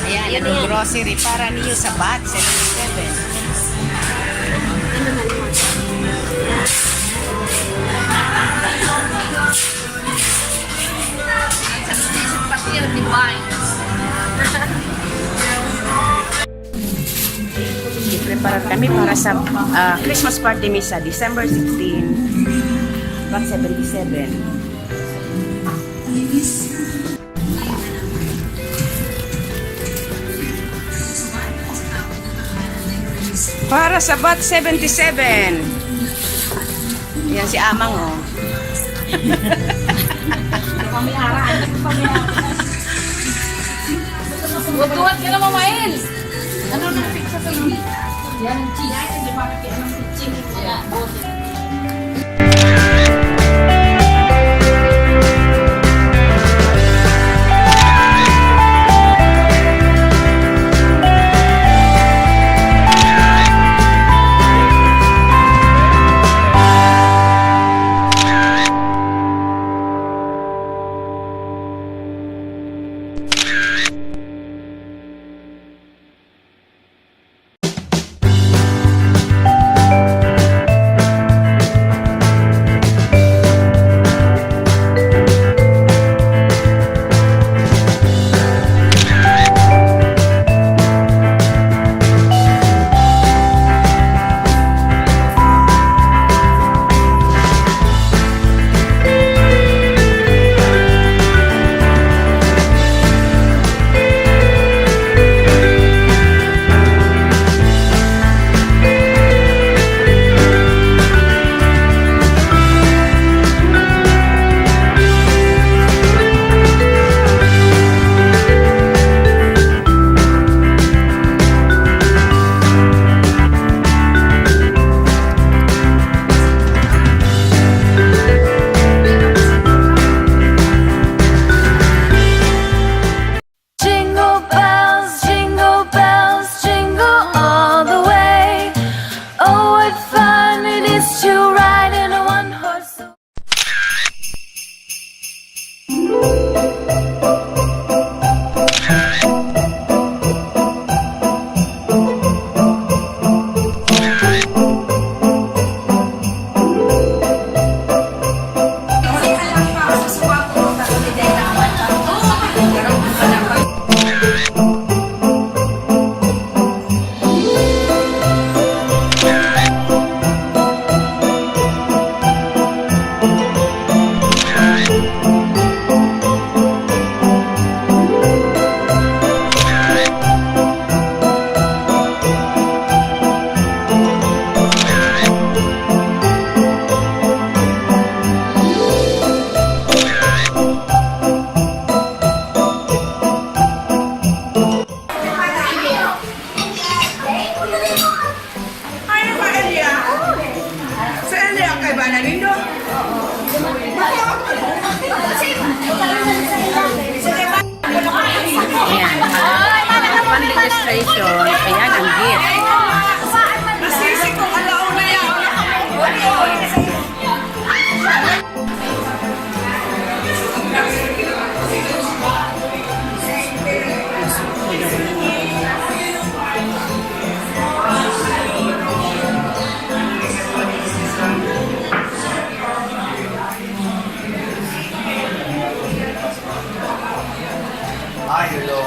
Ayan, nag-grocery para niyo sa BAT 77. I-prepare kami para sa Christmas party misa, December 16, BAT 77. Para sa BAT 77. Yan si Amang, oh. Tuwad ka na, Mamael! Ano na fix sa sabi? Yan ang cheese. Hindi pa kakiyan ng cheese. Yan, bote. Registration. Ayan ang gift. Nasisi ko, alaw na yan. Hi, hello.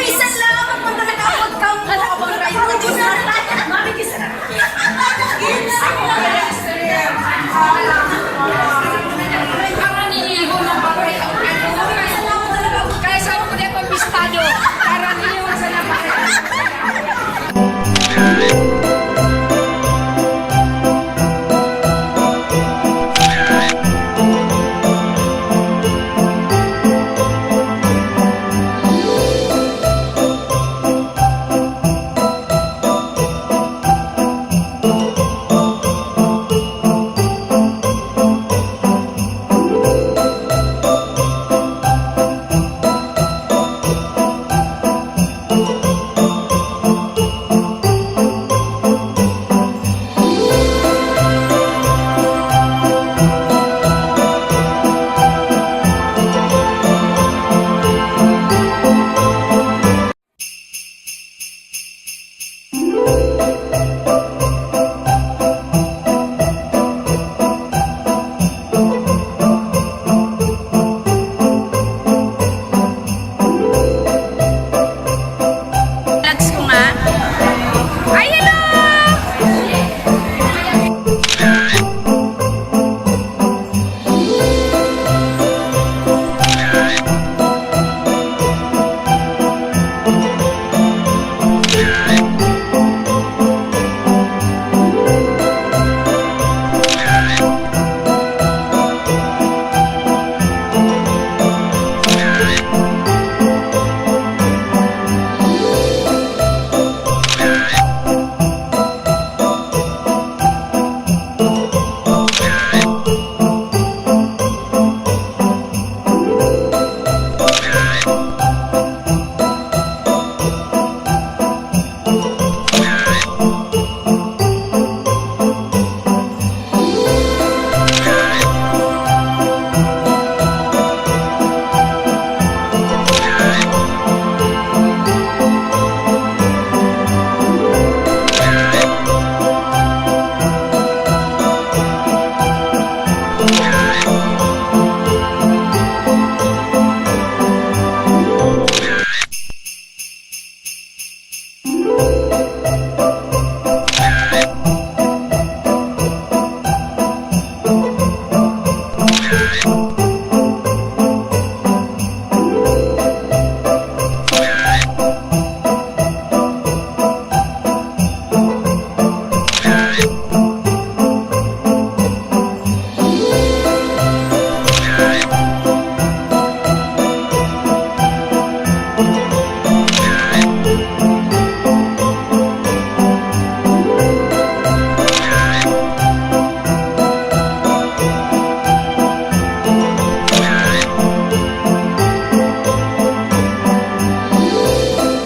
Isan lang ako kung nakakapag ka mo. Abang rayo na din na. Mami, kisa na. Para niligo ng papay. Kaya sabi ko niya pambistado. Para niligo sa napakay. Vlogs ko nga. Ay, hello!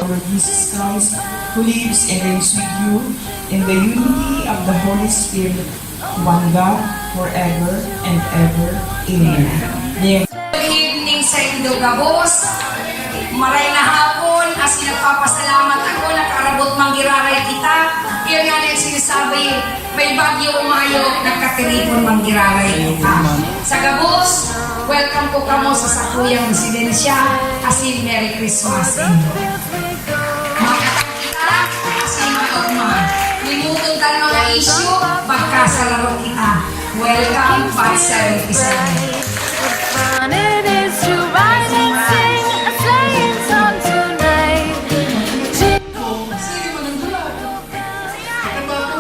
Lord Jesus Christ, who lives and reigns with you in the unity of the Holy Spirit, one God, forever and ever. Amen. Good evening sa Indo Gabos. Maray na hapon, as nagpapasalamat ako, nakarabot manggiraray kita. Iyon nga yung sinasabi, may bagyo umayo, nagkatiripon manggiraray kita. Sa Gabos, welcome po kamo sa sakuyang residensya, asin Merry Christmas Indo. Makatang kita, asin maotma. Limuton ka mga issue, pagkasalaro kita. Welcome, 577. Fun it is to ride and sing a sleighing song tonight. Jingle bells, jingle bells, jingle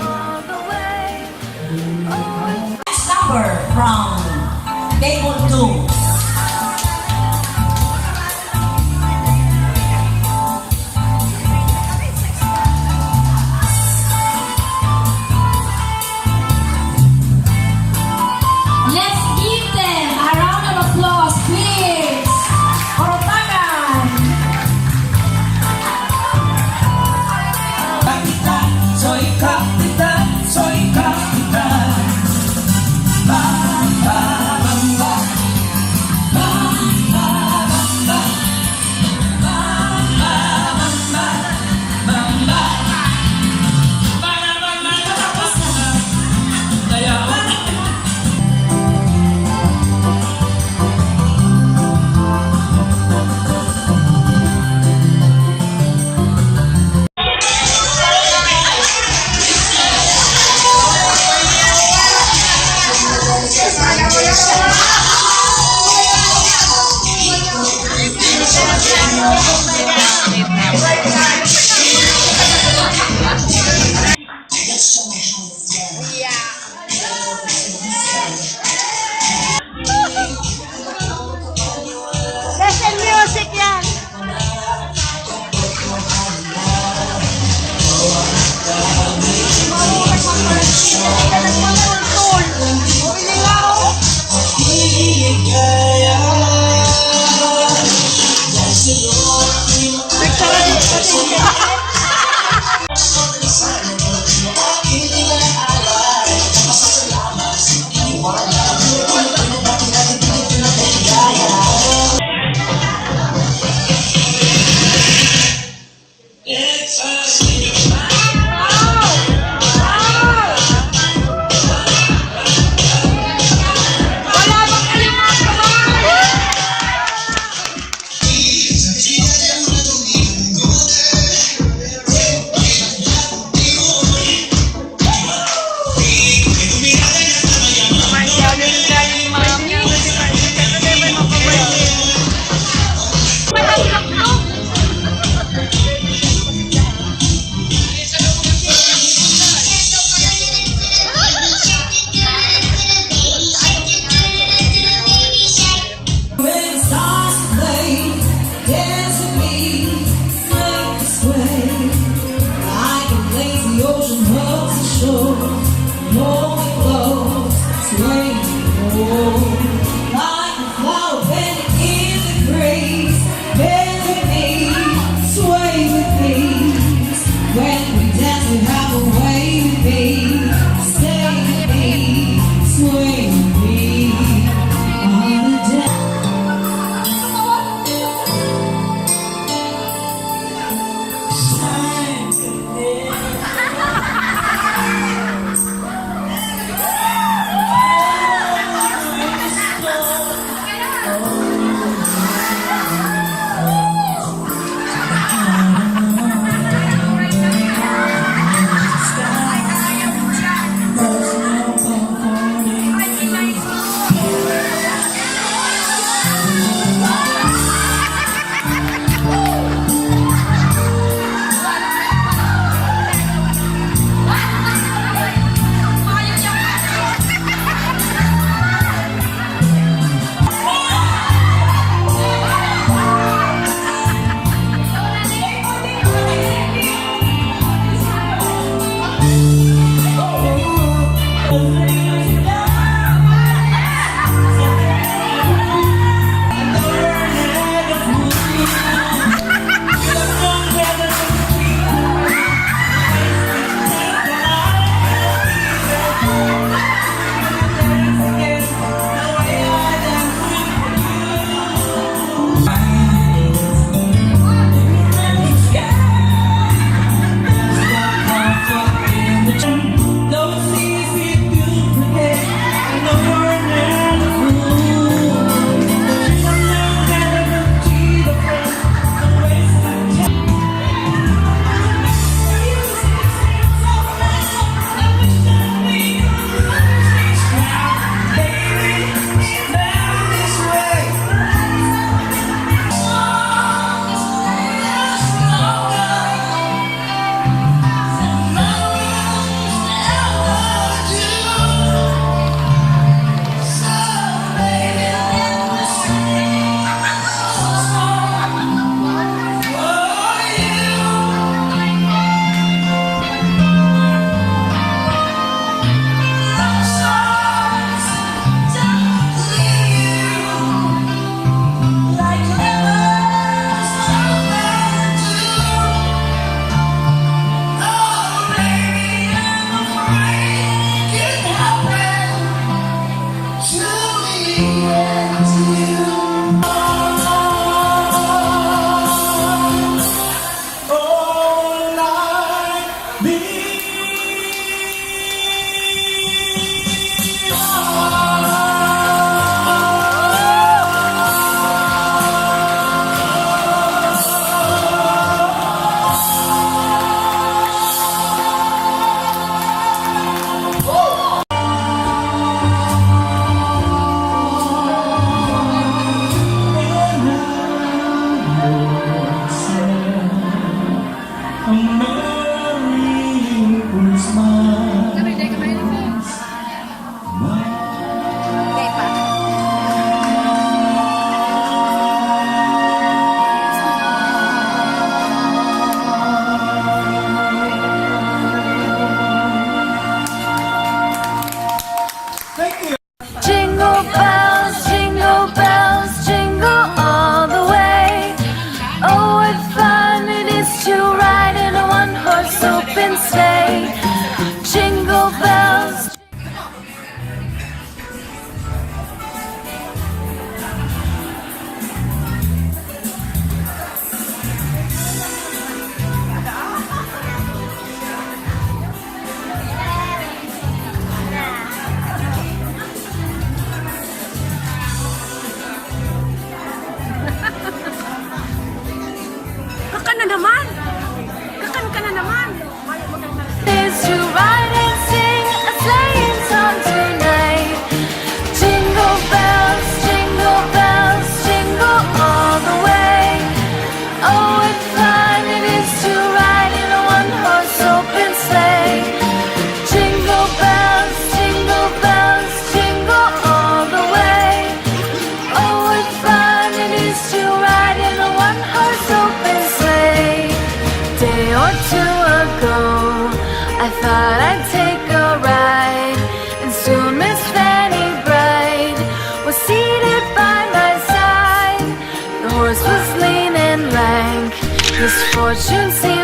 all the way. Number from table 2. Let's give them a round of applause, please. Orotakan. Kapitan, soy kapitan, soy kapitan. Bamba, bamba, misfortune seems